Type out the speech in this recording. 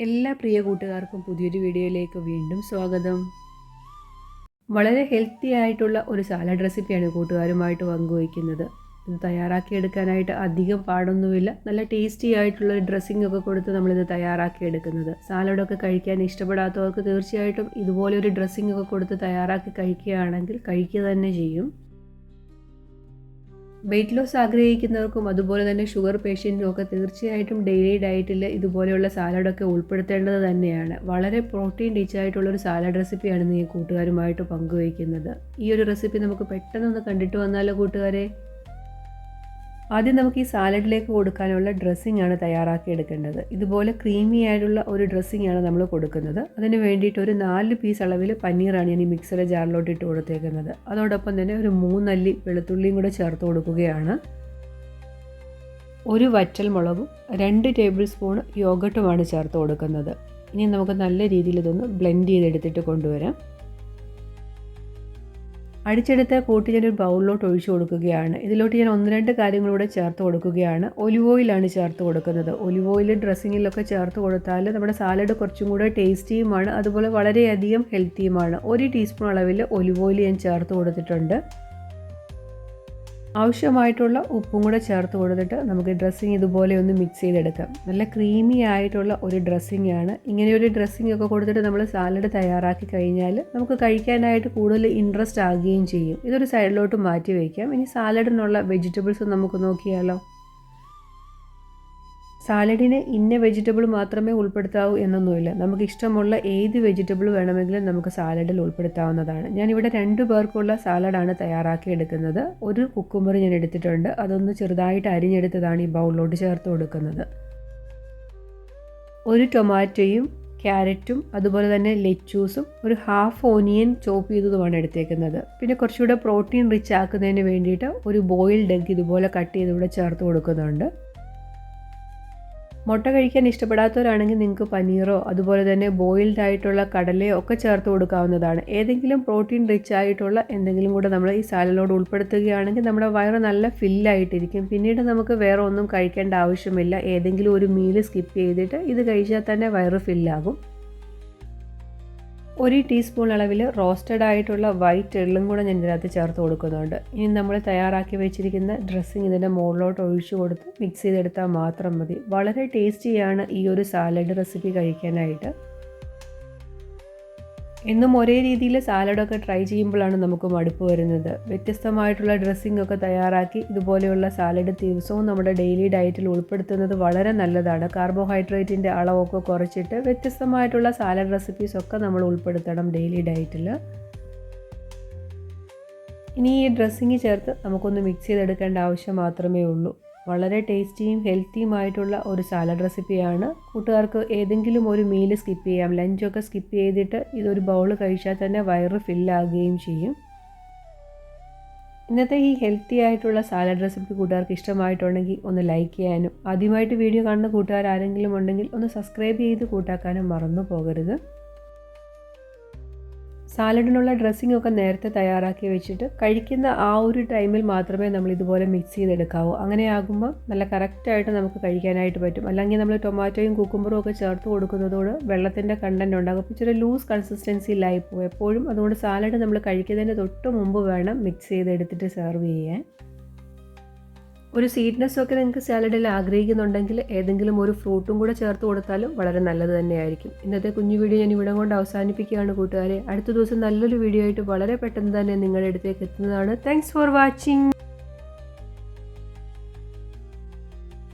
എല്ലാ പ്രിയ കൂട്ടുകാർക്കും പുതിയൊരു വീഡിയോയിലേക്ക് വീണ്ടും സ്വാഗതം. വളരെ ഹെൽത്തി ആയിട്ടുള്ള ഒരു സാലഡ് റെസിപ്പിയാണ് കൂട്ടുകാരുമായിട്ട് പങ്കുവയ്ക്കുന്നത്. ഇത് തയ്യാറാക്കിയെടുക്കാനായിട്ട് അധികം പാടൊന്നുമില്ല. നല്ല ടേസ്റ്റി ആയിട്ടുള്ള ഡ്രസ്സിംഗ് ഒക്കെ കൊടുത്ത് നമ്മളിത് തയ്യാറാക്കിയെടുക്കുന്നത്. സാലഡൊക്കെ കഴിക്കാൻ ഇഷ്ടപ്പെടാത്തവർക്ക് തീർച്ചയായിട്ടും ഇതുപോലെ ഒരു ഡ്രസ്സിംഗ് ഒക്കെ കൊടുത്ത് തയ്യാറാക്കി കഴിക്കുകയാണെങ്കിൽ കഴിക്കുക തന്നെ ചെയ്യും. വെയിറ്റ് ലോസ് ആഗ്രഹിക്കുന്നവർക്കും അതുപോലെ തന്നെ ഷുഗർ പേഷ്യൻറ്റിനും ഒക്കെ തീർച്ചയായിട്ടും ഡെയിലി ഡയറ്റിൽ ഇതുപോലെയുള്ള സാലഡൊക്കെ ഉൾപ്പെടുത്തേണ്ടത് തന്നെയാണ്. വളരെ പ്രോട്ടീൻ റിച്ച് ആയിട്ടുള്ളൊരു സാലഡ് റെസിപ്പിയാണ് ഞാൻ കൂട്ടുകാരുമായിട്ട് പങ്കുവയ്ക്കുന്നത്. ഈ ഒരു റെസിപ്പി നമുക്ക് പെട്ടെന്നൊന്ന് കണ്ടിട്ട് വന്നാലോ കൂട്ടുകാരെ. ആദ്യം നമുക്ക് ഈ സാലഡിലേക്ക് കൊടുക്കാനുള്ള ഡ്രസ്സിംഗ് ആണ് തയ്യാറാക്കിയെടുക്കേണ്ടത്. ഇതുപോലെ ക്രീമി ആയിട്ടുള്ള ഒരു ഡ്രസ്സിംഗ് ആണ് നമ്മൾ കൊടുക്കുന്നത്. അതിന് വേണ്ടിയിട്ട് ഒരു 4 പീസ് അളവിൽ പനീറാണ് ഞാൻ ഈ മിക്സറിലെ ജാറിലോട്ട് ഇട്ട് കൊടുത്തേക്കുന്നത്. അതോടൊപ്പം തന്നെ ഒരു 3 അല്ലി വെളുത്തുള്ളിയും കൂടെ ചേർത്ത് കൊടുക്കുകയാണ്. ഒരു വറ്റൽ മുളകും 2 ടേബിൾ സ്പൂൺ യോഗട്ടുമാണ് ചേർത്ത് കൊടുക്കുന്നത്. ഇനി നമുക്ക് നല്ല രീതിയിൽ ഇതൊന്ന് ബ്ലെൻഡ് ചെയ്തെടുത്തിട്ട് കൊണ്ടുവരാം. അടിച്ചെടുത്ത കൂട്ടി ഞാനൊരു ബൗളിലോട്ട് ഒഴിച്ചു കൊടുക്കുകയാണ്. ഇതിലോട്ട് ഞാൻ 1-2 കാര്യങ്ങളൂടെ ചേർത്ത് കൊടുക്കുകയാണ്. ഒലിവ് ഓയിലാണ് ചേർത്ത് കൊടുക്കുന്നത്. ഒലിവ് ഓയിൽ ഡ്രസ്സിങ്ങിലൊക്കെ ചേർത്ത് കൊടുത്താൽ നമ്മുടെ സാലഡ് കുറച്ചും കൂടെ ടേസ്റ്റിയുമാണ്, അതുപോലെ വളരെയധികം ഹെൽത്തിയുമാണ്. 1 ടീസ്പൂൺ അളവിൽ ഒലിവ് ഓയിൽ ഞാൻ ചേർത്ത് കൊടുത്തിട്ടുണ്ട്. ആവശ്യമായിട്ടുള്ള ഉപ്പും കൂടെ ചേർത്ത് കൊടുത്തിട്ട് നമുക്ക് ഡ്രസ്സിങ് ഇതുപോലെ ഒന്ന് മിക്സ് ചെയ്തെടുക്കാം. നല്ല ക്രീമി ആയിട്ടുള്ള ഒരു ഡ്രസ്സിങ് ആണ്. ഇങ്ങനെയൊരു ഡ്രസ്സിങ് ഒക്കെ കൊടുത്തിട്ട് നമ്മൾ സാലഡ് തയ്യാറാക്കി കഴിഞ്ഞാൽ നമുക്ക് കഴിക്കാനായിട്ട് കൂടുതൽ ഇൻട്രസ്റ്റ് ആകുകയും ചെയ്യും. ഇതൊരു സൈഡിലോട്ട് മാറ്റി വയ്ക്കാം. ഇനി സാലഡിനുള്ള വെജിറ്റബിൾസ് നമുക്ക് നോക്കിയാലോ. സാലഡിന് ഇന്ന വെജിറ്റബിൾ മാത്രമേ ഉൾപ്പെടുത്താവൂ എന്നൊന്നുമില്ല. നമുക്ക് ഇഷ്ടമുള്ള ഏത് വെജിറ്റബിൾ വേണമെങ്കിലും നമുക്ക് സാലഡിൽ ഉൾപ്പെടുത്താവുന്നതാണ്. ഞാനിവിടെ 2 പേർക്കുള്ള സാലഡാണ് തയ്യാറാക്കിയെടുക്കുന്നത്. ഒരു കുക്കുംബർ ഞാൻ എടുത്തിട്ടുണ്ട്. അതൊന്ന് ചെറുതായിട്ട് അരിഞ്ഞെടുത്തതാണ് ഈ ബൗളിലോട്ട് ചേർത്ത് കൊടുക്കുന്നത്. ഒരു ടൊമാറ്റോയും ക്യാരറ്റും അതുപോലെ തന്നെ ലെച്ചൂസും ഒരു ഹാഫ് ഓനിയൻ ചോപ്പ് ചെയ്തതുമാണ് എടുത്തേക്കുന്നത്. പിന്നെ കുറച്ചുകൂടെ പ്രോട്ടീൻ റിച്ച് ആക്കുന്നതിന് വേണ്ടിയിട്ട് ഒരു ബോയിൽഡ് എഗ് ഇതുപോലെ കട്ട് ചെയ്ത് ഇവിടെ ചേർത്ത് കൊടുക്കുന്നുണ്ട്. മുട്ട കഴിക്കാൻ ഇഷ്ടപ്പെടാത്തവരാണെങ്കിൽ നിങ്ങൾക്ക് പനീറോ അതുപോലെ തന്നെ ബോയിൽഡ് ആയിട്ടുള്ള കടലയോ ഒക്കെ ചേർത്ത് കൊടുക്കാവുന്നതാണ്. ഏതെങ്കിലും പ്രോട്ടീൻ റിച്ച് ആയിട്ടുള്ള എന്തെങ്കിലും കൂടെ നമ്മൾ ഈ സാലഡിലോട് ഉൾപ്പെടുത്തുകയാണെങ്കിൽ നമ്മുടെ വയറ് നല്ല ഫില്ലായിട്ടിരിക്കും. പിന്നീട് നമുക്ക് വേറെ ഒന്നും കഴിക്കേണ്ട ആവശ്യമില്ല. ഏതെങ്കിലും ഒരു മീല് സ്കിപ്പ് ചെയ്തിട്ട് ഇത് കഴിച്ചാൽ തന്നെ വയറ് ഫില്ലാകും. 1 ടീസ്പൂൺ അളവിൽ റോസ്റ്റഡ് ആയിട്ടുള്ള വൈറ്റ് എള്ളും കൂടെ ഞാൻ ഇതിനകത്ത് ചേർത്ത് കൊടുക്കുന്നുണ്ട്. ഇനി നമ്മൾ തയ്യാറാക്കി വെച്ചിരിക്കുന്ന ഡ്രസ്സിങ് ഇതിൻ്റെ മുകളിലോട്ട് ഒഴിച്ചു കൊടുത്ത് മിക്സ് ചെയ്തെടുത്താൽ മാത്രം മതി. വളരെ ടേസ്റ്റിയാണ് ഈ ഒരു സാലഡ് റെസിപ്പി കഴിക്കാനായിട്ട്. എന്നും ഒരേ രീതിയിൽ സാലഡൊക്കെ ട്രൈ ചെയ്യുമ്പോഴാണ് നമുക്ക് മടുപ്പ് വരുന്നത്. വ്യത്യസ്തമായിട്ടുള്ള ഡ്രസ്സിംഗ് ഒക്കെ തയ്യാറാക്കി ഇതുപോലെയുള്ള സാലഡ് ദിവസവും നമ്മുടെ ഡെയിലി ഡയറ്റിൽ ഉൾപ്പെടുത്തുന്നത് വളരെ നല്ലതാണ്. കാർബോഹൈഡ്രേറ്റിൻ്റെ അളവൊക്കെ കുറച്ചിട്ട് വ്യത്യസ്തമായിട്ടുള്ള സാലഡ് റെസിപ്പീസൊക്കെ നമ്മൾ ഉൾപ്പെടുത്തണം ഡെയിലി ഡയറ്റിൽ. ഇനി ഈ ഡ്രസ്സിങ് ചേർത്ത് നമുക്കൊന്ന് മിക്സ് ചെയ്തെടുക്കേണ്ട ആവശ്യം മാത്രമേ ഉള്ളൂ. വളരെ ടേസ്റ്റിയും ഹെൽത്തിയുമായിട്ടുള്ള ഒരു സാലഡ് റെസിപ്പിയാണ്. കൂട്ടുകാർക്ക് ഏതെങ്കിലും ഒരു മീൽ സ്കിപ്പ് ചെയ്യാം. ലഞ്ചൊക്കെ സ്കിപ്പ് ചെയ്തിട്ട് ഇതൊരു ബൗൾ കഴിച്ചാൽ തന്നെ വയറ് ഫില്ലാകുകയും ചെയ്യും. ഇന്നത്തെ ഈ ഹെൽത്തി ആയിട്ടുള്ള സാലഡ് റെസിപ്പി കൂട്ടുകാർക്ക് ഇഷ്ടമായിട്ടുണ്ടെങ്കിൽ ഒന്ന് ലൈക്ക് ചെയ്യാനും ആദ്യമായിട്ട് വീഡിയോ കാണുന്ന കൂട്ടുകാർ ആരെങ്കിലും ഉണ്ടെങ്കിൽ ഒന്ന് സബ്സ്ക്രൈബ് ചെയ്ത് കൂട്ടാക്കാനും മറന്നു പോകരുത്. സാലഡിനുള്ള ഡ്രസ്സിംഗ് ഒക്കെ നേരത്തെ തയ്യാറാക്കി വെച്ചിട്ട് കഴിക്കുന്ന ആ ഒരു ടൈമിൽ മാത്രമേ നമ്മൾ ഇതുപോലെ മിക്സ് ചെയ്തെടുക്കാവൂ. അങ്ങനെ ആകുമ്പോൾ നല്ല കറക്റ്റായിട്ട് നമുക്ക് കഴിക്കാനായിട്ട് പറ്റും. അല്ലെങ്കിൽ നമ്മൾ ടൊമാറ്റോയും കുക്കുംബറും ഒക്കെ ചേർത്ത് കൊടുക്കുന്നതോട് വെള്ളത്തിൻ്റെ കണ്ടൻറ് ഉണ്ടാകും. അപ്പോൾ ഇച്ചിരി ലൂസ് കൺസിസ്റ്റൻസിയിലായി പോകും എപ്പോഴും. അതുകൊണ്ട് സാലഡ് നമ്മൾ കഴിക്കുന്നതിന് തൊട്ട് മുമ്പ് വേണം മിക്സ് ചെയ്തെടുത്തിട്ട് സെർവ് ചെയ്യാൻ. ഒരു സ്വീറ്റ്നെസ്സൊക്കെ നിങ്ങൾക്ക് സാലഡിൽ ആഗ്രഹിക്കുന്നുണ്ടെങ്കിൽ ഏതെങ്കിലും ഒരു ഫ്രൂട്ടും കൂടെ ചേർത്ത് കൊടുത്താലും വളരെ നല്ലത് തന്നെയായിരിക്കും. ഇന്നത്തെ കുഞ്ഞു വീഡിയോ ഞാൻ ഇവിടെ കൊണ്ട് അവസാനിപ്പിക്കുകയാണ് കൂട്ടുകാരെ. അടുത്ത ദിവസം നല്ലൊരു വീഡിയോ ആയിട്ട് വളരെ പെട്ടെന്ന് തന്നെ നിങ്ങളുടെ അടുത്തേക്ക് എത്തുന്നതാണ്. Thanks for watching.